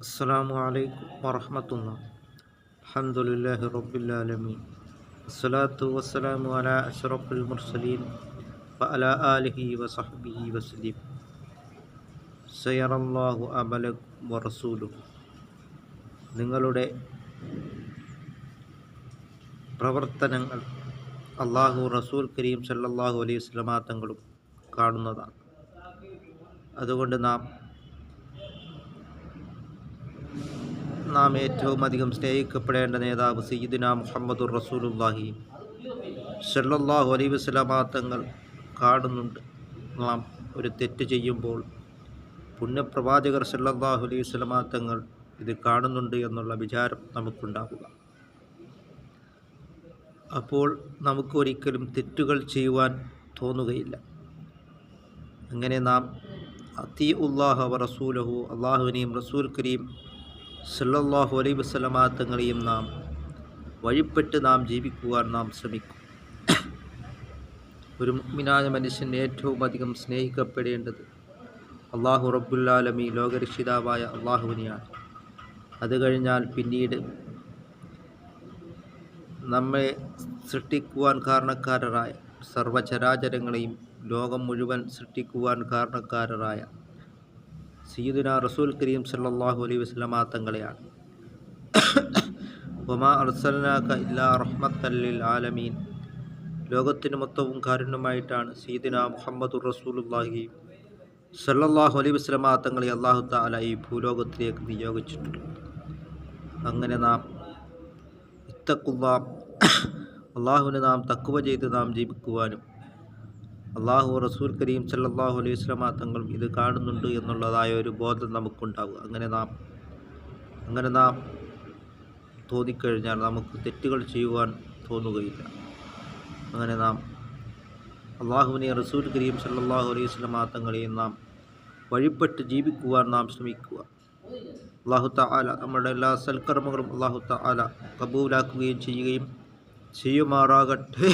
അസ്സലാമു അലൈക്കും വറഹ്മത്തുള്ളാഹി. അൽഹംദുലില്ലാഹി റബ്ബിൽ ആലമീൻ. അസ്സലാത്തു വസ്സലാമു അലാ അഷ്റഫിൽ മുർസലീൻ വഅലാ ആലിഹി വസഹ്ബിഹി വസല്ലം. സയറല്ലാഹു അമലക്കും വറസൂലുഹു. നിങ്ങളുടെ പ്രവർത്തനങ്ങൾ അല്ലാഹു റസൂൽ കരീം സല്ലല്ലാഹു അലൈഹി വസല്ലമ തങ്ങളും കാണുന്നതാണ്. അതുകൊണ്ട് നാം ഏറ്റവും അധികം സ്നേഹിക്കപ്പെടേണ്ട നേതാവ് സയ്യിദുനാ മുഹമ്മദുർ റസൂലുള്ളാഹി സല്ലല്ലാഹു അലൈഹി വസല്ലമ തങ്ങൾ കാണുന്നുണ്ട്. നാം ഒരു തെറ്റ് ചെയ്യുമ്പോൾ പുണ്യപ്രവാചകർ സല്ലല്ലാഹു അലൈഹി വസല്ലമ തങ്ങൾ ഇത് കാണുന്നുണ്ട് എന്നുള്ള വിചാരം നമുക്കുണ്ടാവുക. അപ്പോൾ നമുക്കൊരിക്കലും തെറ്റുകൾ ചെയ്യുവാൻ തോന്നുകയില്ല. അങ്ങനെ നാം അത്തീഉല്ലാഹ വ റസൂലഹു, അള്ളാഹുവിനെയും റസൂൽ കരീം സല്ലല്ലാഹു അലൈഹി വസല്ലമ തങ്ങളെയും നാം വഴിപ്പെട്ട് നാം ജീവിക്കുവാൻ നാം ശ്രമിക്കും. ഒരു മുഅ്മിനായ മനുഷ്യൻ ഏറ്റവും അധികം സ്നേഹിക്കപ്പെടേണ്ടത് അല്ലാഹു റബ്ബുൽ ആലമീൻ, ലോകരക്ഷിതാവായ അള്ളാഹുവിനെയാണ്. അത് കഴിഞ്ഞാൽ പിന്നീട് നമ്മെ സൃഷ്ടിക്കുവാൻ കാരണക്കാരായ സർവചരാചരങ്ങളെയും ലോകം മുഴുവൻ സൃഷ്ടിക്കുവാൻ കാരണക്കാരായ സയ്യിദുനാ റസൂൽ കരീം സല്ലല്ലാഹു അലൈഹി വസല്ലമ തങ്ങളെയാണ്. വമാ അർസൽനാക ഇല്ലാ റഹ്മത്തൽ ലിൽ ആലമീൻ, ലോകത്തിന് മൊത്തവും കാരുണ്യമായിട്ടാണ് സയ്യിദുനാ മുഹമ്മദുർ റസൂലുള്ളാഹി സല്ലല്ലാഹു അലൈഹി വസല്ലമ തങ്ങളെ അല്ലാഹു തആല ഈ ഭൂലോകത്തിലേക്ക് നിയോഗിച്ചിട്ടുണ്ട്. അങ്ങനെ നാം ഇത്തഖുല്ലാഹ്, അള്ളാഹുവിനെ നാം തഖ്വ ചെയ്ത് നാം ജീവിക്കുവാനും അള്ളാഹു റസൂൽ കരീം സല്ലല്ലാഹു അലൈഹി വസല്ലമ തങ്ങളും ഇത് കാണുന്നുണ്ട് എന്നുള്ളതായ ഒരു ബോധം നമുക്കുണ്ടാവുക. അങ്ങനെ നാം തോന്നിക്കഴിഞ്ഞാൽ നമുക്ക് തെറ്റുകൾ ചെയ്യുവാൻ തോന്നുകയില്ല. അങ്ങനെ നാം അള്ളാഹുവിനെ റസൂൽ കരീം സല്ലല്ലാഹു അലൈഹി വസല്ലമ തങ്ങളെയും നാം വഴിപ്പെട്ട് ജീവിക്കുവാൻ നാം ശ്രമിക്കുക. അല്ലാഹു തആല നമ്മുടെ എല്ലാ സൽക്കർമ്മങ്ങളും അല്ലാഹു തആല കബൂലാക്കുകയും ചെയ്യുമാറാകട്ടെ.